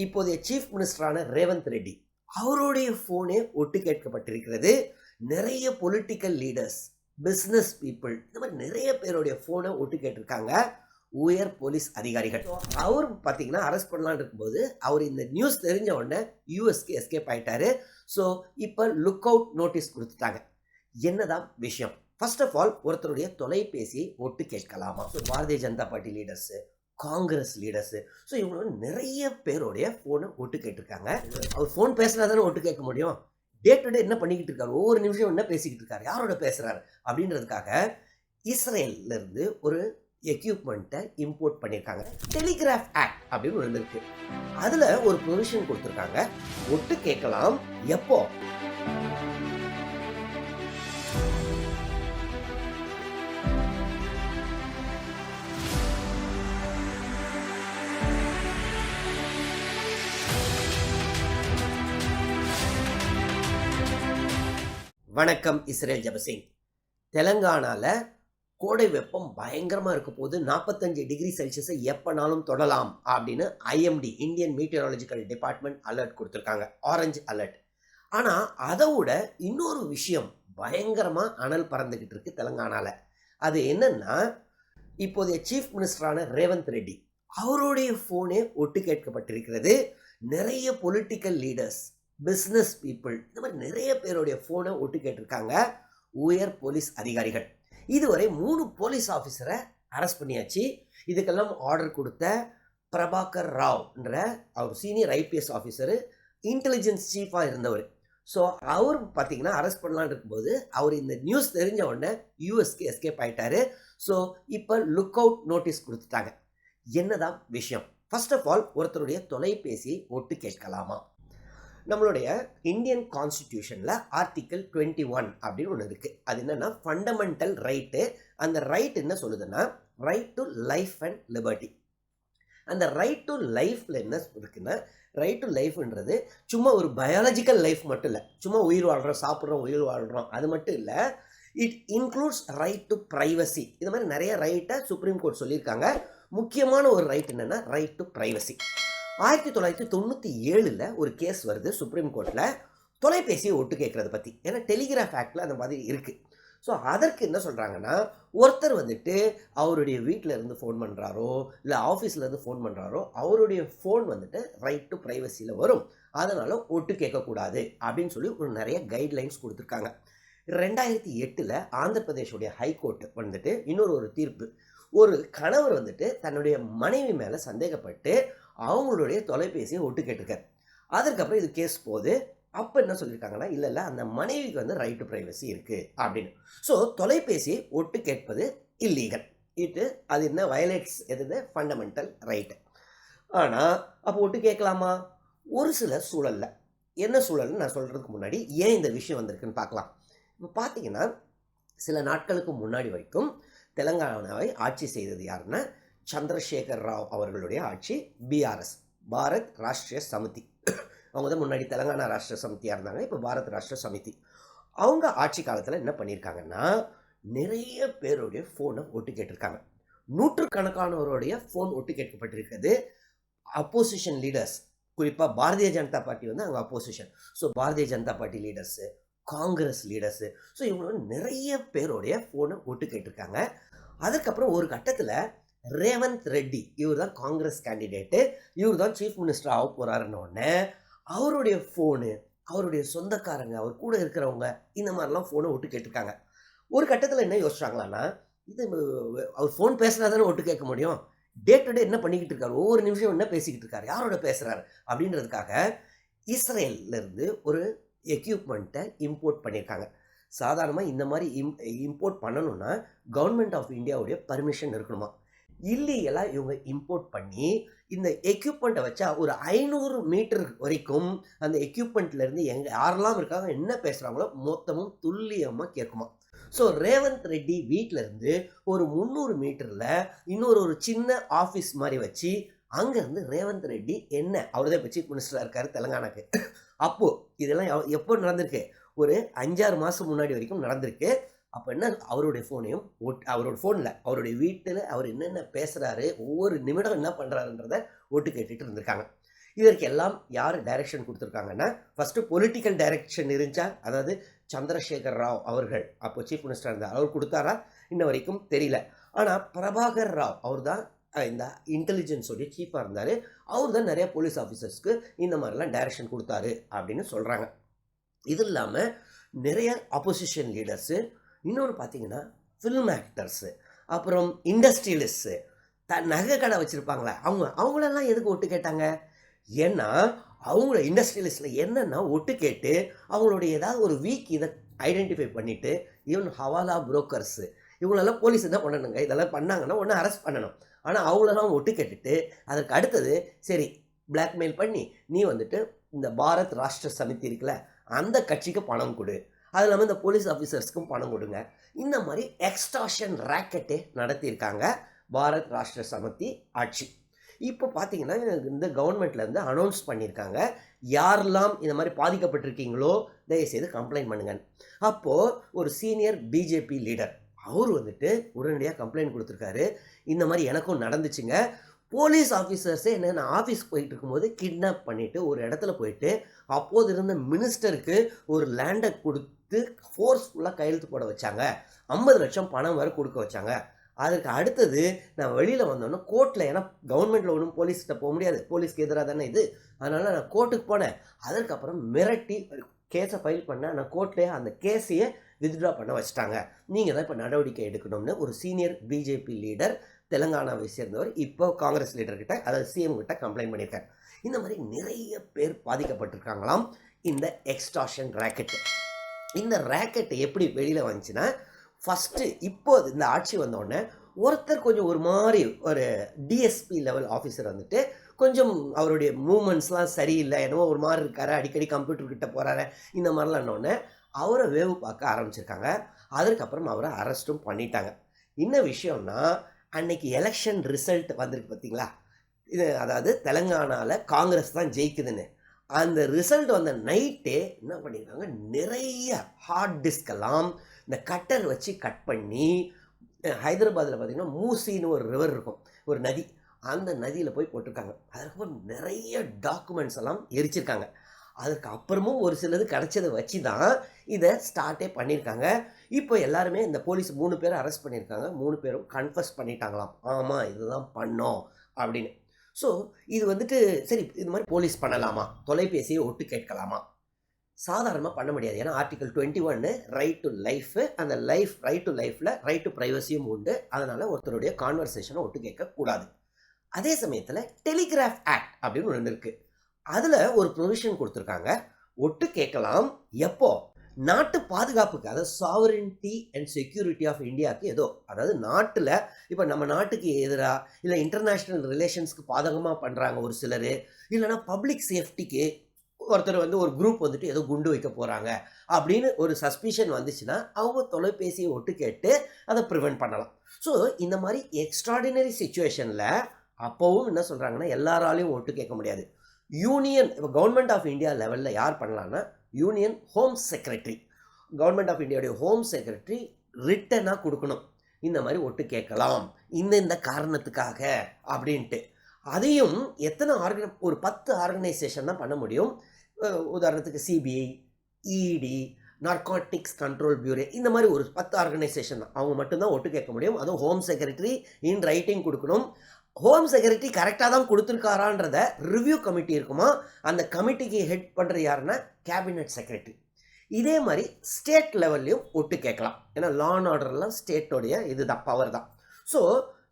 இப்போதைய சீஃப் மினிஸ்டரான ரேவந்த் ரெட்டி அவருடைய ஃபோனே ஒட்டு கேட்கப்பட்டிருக்கிறது. நிறைய பொலிட்டிக்கல் லீடர்ஸ், பிஸ்னஸ் பீப்புள், இந்த மாதிரி நிறைய பேருடைய ஃபோனை ஒட்டு கேட்டிருக்காங்க உயர் போலீஸ் அதிகாரிகள். அவர் பார்த்தீங்கன்னா அரெஸ்ட் பண்ணலான்னு இருக்கும்போது அவர் இந்த நியூஸ் தெரிஞ்ச உடனே யூஎஸ்க்கு எஸ்கேப் ஆயிட்டாரு. ஸோ இப்போ லுக் அவுட் நோட்டீஸ் கொடுத்துட்டாங்க. என்னதான் விஷயம்? ஃபர்ஸ்ட் ஆஃப் ஆல், ஒருத்தருடைய தொலைபேசியை ஒட்டு கேட்கலாமா? So Bharatiya Janata party leaders, Congress leaders, so இவங்க நிறைய பேருடைய ஃபோனை ஒட்டு கேட்டிருக்காங்க. அவர் ஃபோன் பேசுனா தானே ஒட்டு கேட்க முடியும். டே டு டே என்ன பண்ணிக்கிட்டு இருக்காரு, ஒவ்வொரு நிமிஷம் என்ன பேசிக்கிட்டு இருக்காரு, யாரோட பேசுறாரு அப்படின்றதுக்காக இஸ்ரேல்ல இருந்து ஒரு எக்யூப்மெண்ட்டை இம்போர்ட் பண்ணியிருக்காங்க. டெலிகிராஃப் ஆக்ட் அப்படின்னு ஒன்று இருக்கு. அதில் ஒரு ப்ரொவிஷன் கொடுத்துருக்காங்க. ஒட்டு கேட்கலாம். எப்போ? வணக்கம். இஸ்ரேல் ஜபசிங். தெலங்கானாவில் கோடை வெப்பம் பயங்கரமாக இருக்க போது 45 டிகிரி செல்சியஸை எப்போனாலும் தொடலாம் அப்படின்னு ஐஎம்டி, இந்தியன் மீட்டியராலஜிக்கல் டிபார்ட்மெண்ட் அலர்ட் கொடுத்துருக்காங்க, ஆரஞ்சு அலர்ட். ஆனால் அதை விட இன்னொரு விஷயம் பயங்கரமாக அனல் பறந்துக்கிட்டு இருக்கு தெலங்கானாவில். அது என்னன்னா, இப்போதைய சீஃப் மினிஸ்டரான ரேவந்த் ரெட்டி அவருடைய ஃபோனே ஒட்டு கேட்கப்பட்டிருக்கிறது. நிறைய பொலிட்டிக்கல் லீடர்ஸ், பிஸ்னஸ் பீப்புள், இந்த மாதிரி நிறைய பேருடைய ஃபோனை ஒட்டு கேட்டிருக்காங்க உயர் போலீஸ் அதிகாரிகள். இதுவரை 3 போலீஸ் ஆஃபீஸரை அரெஸ்ட் பண்ணியாச்சு. இதுக்கெல்லாம் ஆர்டர் கொடுத்த பிரபாகர் ராவ்ன்ற அவர் சீனியர் ஐபிஎஸ் ஆஃபீஸரு, இன்டெலிஜென்ஸ் சீஃபாக இருந்தவர். ஸோ அவர் பார்த்தீங்கன்னா அரெஸ்ட் பண்ணலான்னு இருக்கும்போது அவர் இந்த நியூஸ் தெரிஞ்ச உடனே யூஎஸ்க்கு எஸ்கேப் ஆயிட்டாரு. ஸோ இப்போ லுக் அவுட் நோட்டீஸ் கொடுத்துட்டாங்க. என்னதான் விஷயம்? ஃபர்ஸ்ட் ஆஃப் ஆல், ஒருத்தருடைய தொலைபேசியை ஒட்டு கேட்கலாமா? நம்மளுடைய இந்தியன் கான்ஸ்டிடியூஷனில் ஆர்டிக்கிள் 21 அப்படின்னு ஒன்று இருக்குது. அது என்னென்னா ஃபண்டமெண்டல் ரைட்டு. அந்த ரைட் என்ன சொல்லுதுன்னா, right to life and liberty. அந்த ரைட் டு லைஃப்பில் என்ன இருக்குன்னா, ரைட் டு லைஃப்ன்றது சும்மா ஒரு பயாலஜிக்கல் லைஃப் மட்டும் இல்லை, சும்மா உயிர் வாழ்கிறோம், சாப்பிட்றோம், உயிர் வாழ்கிறோம், அது மட்டும் இல்லை. It includes right to privacy. இது மாதிரி நிறைய ரைட்டை சுப்ரீம் கோர்ட் சொல்லியிருக்காங்க. முக்கியமான ஒரு ரைட் என்னென்னா ரைட் டு ப்ரைவசி. 1997 ஒரு கேஸ் வருது சுப்ரீம் கோர்ட்டில் தொலைபேசியை ஒட்டு கேட்குறத பற்றி. ஏன்னா டெலிகிராஃப் ஆக்டில் அந்த மாதிரி இருக்குது. ஸோ அதற்கு என்ன சொல்கிறாங்கன்னா, ஒருத்தர் வந்துட்டு அவருடைய வீட்டில் இருந்து ஃபோன் பண்ணுறாரோ இல்லை ஆஃபீஸ்லேருந்து ஃபோன் பண்ணுறாரோ, அவருடைய ஃபோன் வந்துட்டு ரைட் டு ப்ரைவசியில் வரும். அதனால் ஒட்டு கேட்கக்கூடாது அப்படின்னு சொல்லி ஒரு நிறைய கைட்லைன்ஸ் கொடுத்துருக்காங்க. 2008 ஆந்திர பிரதேஷோடைய ஹைகோர்ட் வந்துட்டு இன்னொரு தீர்ப்பு. ஒரு கணவர் வந்துட்டு தன்னுடைய மனைவி மேலே சந்தேகப்பட்டு அவங்களுடைய தொலைபேசியை ஒட்டு கேட்டிருக்காரு. அதற்கப்புறம் இது கேஸ் போகுது. அப்போ என்ன சொல்லியிருக்காங்கன்னா, இல்லை அந்த மனைவிக்கு வந்து ரைட் டு ப்ரைவசி இருக்குது அப்படின்னு. ஸோ தொலைபேசியை ஒட்டு கேட்பது இல்லீகல். அது என்ன வயலேட்ஸ் எது? Fundamental right. ஆனால் அப்போ ஒட்டு கேட்கலாமா? ஒரு சில சூழலில். என்ன சூழல்னு நான் சொல்கிறதுக்கு முன்னாடி ஏன் இந்த விஷயம் வந்திருக்குன்னு பார்க்கலாம். இப்போ பார்த்தீங்கன்னா, சில நாட்களுக்கு முன்னாடி வரைக்கும் தெலங்கானாவை ஆட்சி செய்தது யாருன்னா சந்திரசேகர் ராவ் அவர்களுடைய ஆட்சி. பிஆர்எஸ், பாரத் ராஷ்ட்ரிய சமிதி. அவங்க தான் முன்னாடி தெலங்கானா ராஷ்ட்ர சமிதியாக இருந்தாங்க, இப்போ பாரத் ராஷ்ட்ர சமிதி. அவங்க ஆட்சி காலத்தில் என்ன பண்ணியிருக்காங்கன்னா, நிறைய பேருடைய ஃபோனை ஒட்டு கேட்டிருக்காங்க. நூற்றுக்கணக்கானவருடைய ஃபோன் ஒட்டு கேட்கப்பட்டிருக்கிறது. அப்போசிஷன் லீடர்ஸ், குறிப்பாக பாரதிய ஜனதா பார்ட்டி வந்து அங்கே opposition. So Bharatiya Janata party leaders, Congress leaders, so இவங்க நிறைய பேருடைய ஃபோனை ஒட்டு கேட்டிருக்காங்க. அதுக்கப்புறம் ஒரு கட்டத்தில் ரேவந்த் ரெட்டி, இவர் தான் காங்கிரஸ் கேண்டிடேட்டு, இவர் தான் சீஃப் மினிஸ்டர் ஆக போகிறாருன்னொடனே அவருடைய ஃபோனு, அவருடைய சொந்தக்காரங்க, அவர் கூட இருக்கிறவங்க, இந்த மாதிரிலாம் ஃபோனை ஒட்டு கேட்டிருக்காங்க. ஒரு கட்டத்தில் என்ன யோசிச்சாங்களான்னா, இது அவர் ஃபோன் பேசுனா தானே ஒட்டு கேட்க முடியும். டே டு டே என்ன பண்ணிக்கிட்டு இருக்காரு, ஒவ்வொரு நிமிஷம் என்ன பேசிக்கிட்டு இருக்காரு, யாரோட பேசுகிறாரு அப்படின்றதுக்காக இஸ்ரேல்லேருந்து ஒரு எக்யூப்மெண்ட்டை இம்போர்ட் பண்ணியிருக்காங்க. சாதாரணமாக இந்த மாதிரி இம்போர்ட் பண்ணணும்னா கவர்மெண்ட் ஆஃப் இந்தியாவுடைய பர்மிஷன் இருக்கணுமா. இல்லீகலாக இவங்க இம்போர்ட் பண்ணி இந்த எக்யூப்மெண்ட்டை வச்சா ஒரு 500 மீட்டர் வரைக்கும் அந்த எக்யூப்மெண்ட்லேருந்து யாரெல்லாம் இருக்காங்க, என்ன பேசுகிறாங்களோ மொத்தமும் துல்லியமாக கேட்குமா. ஸோ ரேவந்த் ரெட்டி வீட்டிலேருந்து ஒரு 300 மீட்டரில் ஒரு சின்ன ஆஃபீஸ் மாதிரி வச்சு அங்கேருந்து ரேவந்த் ரெட்டி அவர் தான் இப்போ சீஃப் மினிஸ்டராக இருக்கார் தெலங்கானாக்கு. அப்போது இதெல்லாம் எப்போ நடந்திருக்கு? ஒரு 5-6 மாதம் முன்னாடி வரைக்கும் நடந்திருக்கு. அப்போ என்ன, அவருடைய ஃபோனையும் அவரோட ஃபோனில் அவருடைய வீட்டில் அவர் என்னென்ன பேசுகிறாரு, ஒவ்வொரு நிமிடம் என்ன பண்ணுறாருன்றதை ஒட்டு கேட்டுட்டு இருந்திருக்காங்க. இதற்கு எல்லாம் யார் டைரக்ஷன் கொடுத்துருக்காங்கன்னா, ஃபஸ்ட்டு பொலிட்டிக்கல் டைரக்ஷன் இருந்துச்சா, அதாவது சந்திரசேகர் ராவ் அவர்கள் அப்போ சீஃப் மினிஸ்டர் இருந்தார், அவர் கொடுத்தாரா இன்ன வரைக்கும் தெரியல. ஆனால் பிரபாகர் ராவ் அவர் தான் இந்த இன்டெலிஜென்ஸோடைய சீஃபாக இருந்தார், அவர் தான் நிறைய போலீஸ் ஆஃபீஸர்ஸ்க்கு இந்த மாதிரிலாம் டைரக்ஷன் கொடுத்தாரு அப்படின்னு சொல்கிறாங்க. இது இல்லாமல் நிறைய ஆப்போசிஷன் லீடர்ஸு, இன்னொன்று பார்த்தீங்கன்னா ஃபில்ம் ஆக்டர்ஸு, அப்புறம் இண்டஸ்ட்ரியலிஸ்ட்டு, நகை கடை வச்சுருப்பாங்களே அவங்களெல்லாம் எதுக்கு ஒட்டு கேட்டாங்க? ஏன்னா அவங்கள இண்டஸ்ட்ரியலிஸ்ட்டில் என்னென்னா ஒட்டு கேட்டு அவங்களுடைய ஏதாவது ஒரு வீக் இதை ஐடென்டிஃபை பண்ணிவிட்டு, ஈவன் ஹவாலா புரோக்கர்ஸு இவங்களெல்லாம் போலீஸ் என்ன பண்ணணுங்க, இதெல்லாம் பண்ணாங்கன்னா ஒன்று அரெஸ்ட் பண்ணணும். ஆனால் அவங்களெல்லாம் ஒட்டு கேட்டுட்டு அதற்கு அடுத்தது சரி பிளாக்மெயில் பண்ணி நீ வந்துட்டு இந்த பாரத் ராஷ்டிர சமிதி இருக்குல்ல அந்த கட்சிக்கு பணம் கொடு, அது இல்லாமல் இந்த போலீஸ் ஆஃபீஸர்ஸ்க்கும் பணம் கொடுங்க, இந்த மாதிரி எக்ஸ்டார்ஷன் ராக்கெட்டே நடத்தியிருக்காங்க பாரத் ராஷ்டிர சமிதி ஆட்சி. இப்போ பார்த்தீங்கன்னா இந்த கவர்மெண்ட்லேருந்து அனௌன்ஸ் பண்ணியிருக்காங்க, யாரெல்லாம் இந்த மாதிரி பாதிக்கப்பட்டிருக்கீங்களோ தயவுசெய்து கம்ப்ளைண்ட் பண்ணுங்க. அப்போது ஒரு சீனியர் பிஜேபி லீடர் அவர் வந்துட்டு உடனடியாக கம்ப்ளைண்ட் கொடுத்துருக்காரு, இந்த மாதிரி எனக்கும் நடந்துச்சுங்க, போலீஸ் ஆஃபீஸர்ஸே என்ன நான் ஆஃபீஸ் போயிட்டு இருக்கும்போது கிட்னாப் பண்ணிவிட்டு ஒரு இடத்துல போயிட்டு அப்போது இருந்த மினிஸ்டருக்கு ஒரு லேண்டை கொடுத்து ஃபோர்ஸ்ஃபுல்லாக கையெழுத்து போட வச்சாங்க, 50 லட்சம் பணம் வரை கொடுக்க வச்சாங்க. அதுக்கு அடுத்தது நான் வெளியில் வந்தோன்னே கோர்ட்டில், ஏன்னா கவர்மெண்ட்டில் ஒன்றும் போலீஸ்கிட்ட போக முடியாது, போலீஸ்க்கு எதிராக தானே இது, அதனால் நான் கோர்ட்டுக்கு போனேன். அதற்கப்புறம் மிரட்டி கேஸை ஃபைல் பண்ணேன், நான் கோர்ட்லேயே அந்த கேஸையே வித்ட்ரா பண்ண வச்சுட்டாங்க, நீங்கள் தான் இப்போ நடவடிக்கை எடுக்கணும்னு ஒரு சீனியர் பிஜேபி லீடர் தெலுங்கானாவை சேர்ந்தவர் இப்போ காங்கிரஸ் லீடர்கிட்ட, அதாவது சிஎம் கிட்ட கம்ப்ளைண்ட் பண்ணியிருக்காரு. இந்த மாதிரி நிறைய பேர் பாதிக்கப்பட்டிருக்காங்களாம் இந்த எக்ஸ்டார்ஷன் ராக்கெட்டு. இந்த ராக்கெட்டு எப்படி வெளியில் வந்துச்சுன்னா, ஃபஸ்ட்டு இப்போது இந்த ஆட்சி வந்தோடனே ஒருத்தர் கொஞ்சம் ஒரு மாதிரி ஒரு டிஎஸ்பி லெவல் ஆஃபீஸர் வந்துட்டு கொஞ்சம் அவருடைய மூமெண்ட்ஸ்லாம் சரியில்லை, என்னவோ ஒரு மாதிரி இருக்காரு, அடிக்கடி கம்ப்யூட்டர்கிட்ட போகிறாரு, இந்த மாதிரிலாம் என்னொன்னே அவரை வேவு பார்க்க ஆரம்பிச்சிருக்காங்க. அதற்கப்புறம் அவரை அரெஸ்ட்டும் பண்ணிட்டாங்க. என்ன விஷயம்னா, அன்னைக்கு எலெக்ஷன் ரிசல்ட் வந்திருக்கு பார்த்தீங்களா, இது அதாவது தெலுங்கானாவில் காங்கிரஸ் தான் ஜெயிக்குதுன்னு, அந்த ரிசல்ட் வந்த நைட்டே என்ன பண்ணியிருக்காங்க, நிறைய ஹார்ட் டிஸ்கெல்லாம் இந்த கட்டர் வச்சு கட் பண்ணி ஹைதராபாத்தில் பார்த்திங்கன்னா மூசின்னு ஒரு ரிவர் இருக்கும், ஒரு நதி, அந்த நதியில் போய் போட்டிருக்காங்க. அதுக்கப்புறம் நிறைய டாக்குமெண்ட்ஸ் எல்லாம் எரிச்சிருக்காங்க. அதுக்கு அப்புறமும் ஒரு சிலது கிடச்சதை வச்சு தான் இதை ஸ்டார்ட்டே பண்ணியிருக்காங்க. இப்போ எல்லாருமே இந்த போலீஸ் 3 பேரை அரெஸ்ட் பண்ணியிருக்காங்க, 3 பேரும் கன்ஃபஸ் பண்ணிட்டாங்களாம், ஆமாம் இதுதான் பண்ணோம் அப்படின்னு. ஸோ இது வந்துட்டு சரி இது மாதிரி போலீஸ் பண்ணலாமா, தொலைபேசியை ஒட்டு கேட்கலாமா? சாதாரணமாக பண்ண முடியாது. ஏன்னா ஆர்டிகல் 21 ரைட் டு லைஃபு, அந்த ரைட் டு லைஃப்பில் ரைட் டு ப்ரைவசியும் உண்டு, அதனால் ஒருத்தருடைய கான்வர்சேஷனை ஒட்டு கேட்கக்கூடாது. அதே சமயத்தில் டெலிகிராஃப் ஆக்ட் அப்படின்னு ஒன்று இருக்குது, அதில் ஒரு ப்ரொவிஷன் கொடுத்துருக்காங்க, ஒட்டு கேட்கலாம். எப்போ? நாட்டு பாதுகாப்புக்கு, அதாவது சாவரின்டி அண்ட் செக்யூரிட்டி ஆஃப் இந்தியாவுக்கு ஏதோ, அதாவது நாட்டில் இப்போ நம்ம நாட்டுக்கு எதிராக இல்லை இன்டர்நேஷ்னல் ரிலேஷன்ஸ்க்கு பாதகமாக பண்ணுறாங்க ஒரு சிலர், இல்லைனா பப்ளிக் சேஃப்டிக்கு ஒருத்தர் வந்து ஒரு குரூப் வந்துட்டு ஏதோ குண்டு வைக்க போகிறாங்க அப்படின்னு ஒரு சஸ்பிஷன் வந்துச்சுன்னா அவங்க தொலைபேசியை ஒட்டு கேட்டு அதை ப்ரிவெண்ட் பண்ணலாம். ஸோ இந்த மாதிரி எக்ஸ்ட்ராடினரி சிச்சுவேஷனில் அப்போவும் என்ன சொல்கிறாங்கன்னா, எல்லாராலையும் ஒட்டு கேட்க முடியாது. யூனியன் இப்போ கவர்மெண்ட் ஆஃப் இந்தியா லெவலில் யார் பண்ணலான்னா, union home secretary, government of இந்தியாவுடைய ஹோம் செக்ரட்டரி ரிட்டனாக கொடுக்கணும், இந்த மாதிரி ஒட்டு கேட்கலாம் இந்த காரணத்துக்காக அப்படின்ட்டு. அதையும் எத்தனை ஒரு 10 ஆர்கனைசேஷன் தான் பண்ண முடியும். உதாரணத்துக்கு சிபிஐ, இடி, நார்காட்டிக்ஸ் கண்ட்ரோல் பியூரோ, இந்த மாதிரி ஒரு 10 ஆர்கனைசேஷன் தான், அவங்க மட்டும்தான் ஒட்டு கேட்க முடியும். அதுவும் ஹோம் செக்ரட்டரி இன் ரைட்டிங் கொடுக்கணும். ஹோம் செக்ரட்டரி கரெக்டாக தான் கொடுத்துருக்காரான்றத ரிவ்யூ கமிட்டி இருக்குமா, அந்த கமிட்டிக்கு ஹெட் பண்ணுறது யாருன்னா கேபினட் செக்ரட்டரி. இதே மாதிரி ஸ்டேட் லெவல்லையும் ஒட்டு கேட்கலாம், ஏன்னா லா அண்ட் ஆர்டர்லாம் ஸ்டேட்டோடைய இதுதான், பவர் தான். ஸோ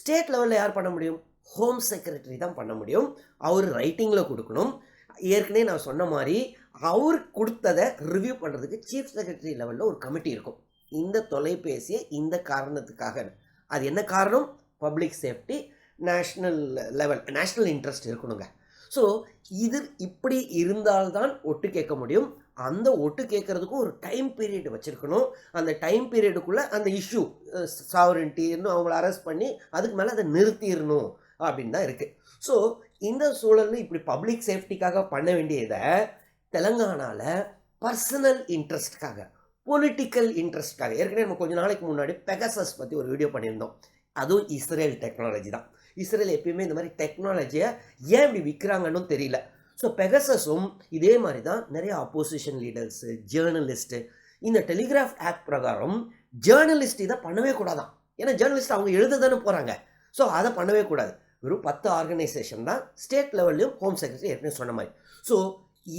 ஸ்டேட் லெவலில் யார் பண்ண முடியும்? ஹோம் செக்ரட்டரி தான் பண்ண முடியும். அவர் ரைட்டிங்கில் கொடுக்கணும். ஏற்கனவே நான் சொன்ன மாதிரி அவர் கொடுத்ததை ரிவ்யூ பண்ணுறதுக்கு சீஃப் செக்ரட்டரி லெவலில் ஒரு கமிட்டி இருக்கும். இந்த தொலைபேசியை இந்த காரணத்துக்காக, அது என்ன காரணம்? Public safety, national level, national interest இருக்கணுங்க. ஸோ இது இப்படி இருந்தால்தான் ஒட்டு கேட்க முடியும். அந்த ஒட்டு கேட்குறதுக்கும் ஒரு டைம் பீரியட் வச்சுருக்கணும். அந்த டைம் பீரியடுக்குள்ளே அந்த இஷ்யூ சாவரின்ட்டின்னு அவங்கள அரெஸ்ட் பண்ணி அதுக்கு மேலே அதை நிறுத்திடணும் அப்படின்னு தான் இருக்குது. ஸோ இந்த சூழலில் இப்படி பப்ளிக் சேஃப்டிக்காக பண்ண வேண்டியதை தெலுங்கானாவில் பர்சனல் இன்ட்ரெஸ்ட்டுக்காக, பொலிட்டிக்கல் இன்ட்ரெஸ்ட்டுக்காக, ஏற்கனவே நம்ம கொஞ்சம் நாளைக்கு முன்னாடி பெகசஸ் பற்றி ஒரு வீடியோ பண்ணியிருந்தோம். அதுவும் இஸ்ரேல் டெக்னாலஜி தான். இஸ்ரேல் எப்பயுமே இந்த மாதிரி டெக்னாலஜியை ஏன் இப்படி விற்கிறாங்கன்னு தெரியல. ஸோ பெகசஸும் இதே மாதிரி தான் நிறைய அப்போசிஷன் லீடர்ஸு, ஜேர்னலிஸ்ட்டு, இந்த டெலிகிராஃப் ஆக்ட் பிரகாரம் ஜேர்னலிஸ்ட் இதை பண்ணவே கூடாதான். ஏன்னா ஜேர்னலிஸ்ட் அவங்க எழுத தானே போகிறாங்க. ஸோ அதை பண்ணவே கூடாது. வெறும் 10 ஆர்கனைசேஷன் தான், ஸ்டேட் லெவல்லையும் ஹோம் செக்ரட்டரி ஏற்கனவே சொன்ன மாதிரி. ஸோ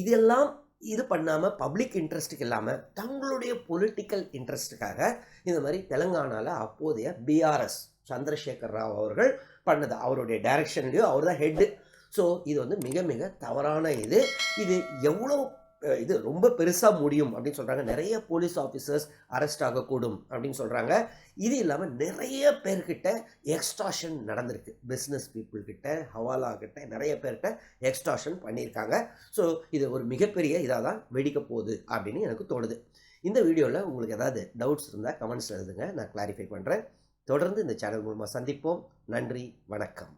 இதெல்லாம் இது பண்ணாமல் பப்ளிக் இன்ட்ரெஸ்ட்டுக்கு இல்லாமல் தங்களுடைய பொலிட்டிக்கல் இன்ட்ரெஸ்ட்டுக்காக இந்த மாதிரி தெலுங்கானாவில் அப்போதைய பிஆர்எஸ் சந்திரசேகர் ராவ் அவர்கள் பண்ணது. அவருடைய டைரக்ஷன்லேயும் அவர் தான் ஹெட்டு. ஸோ இது வந்து மிக மிக தவறான இது எவ்வளோ இது ரொம்ப பெருசாக முடியும் அப்படின்னு சொல்கிறாங்க. நிறைய போலீஸ் ஆஃபீஸர்ஸ் அரெஸ்ட் ஆகக்கூடும் அப்படின்னு சொல்கிறாங்க. இது இல்லாமல் நிறைய பேர்கிட்ட எக்ஸ்டார்ஷன் நடந்திருக்கு. பிஸ்னஸ் பீப்புள்கிட்ட, ஹவாலா கிட்ட நிறைய பேர்கிட்ட எக்ஸ்டார்ஷன் பண்ணியிருக்காங்க. ஸோ இது ஒரு மிகப்பெரிய இதாக தான் வெடிக்க போகுது அப்படின்னு எனக்கு தோணுது. இந்த வீடியோவில் உங்களுக்கு ஏதாவது டவுட்ஸ் இருந்தால் கமெண்ட்ஸ் எழுதுங்க, நான் கிளாரிஃபை பண்ணுறேன். தொடர்ந்து இந்த சேனல் மூலமாக சந்திப்போம். நன்றி, வணக்கம்.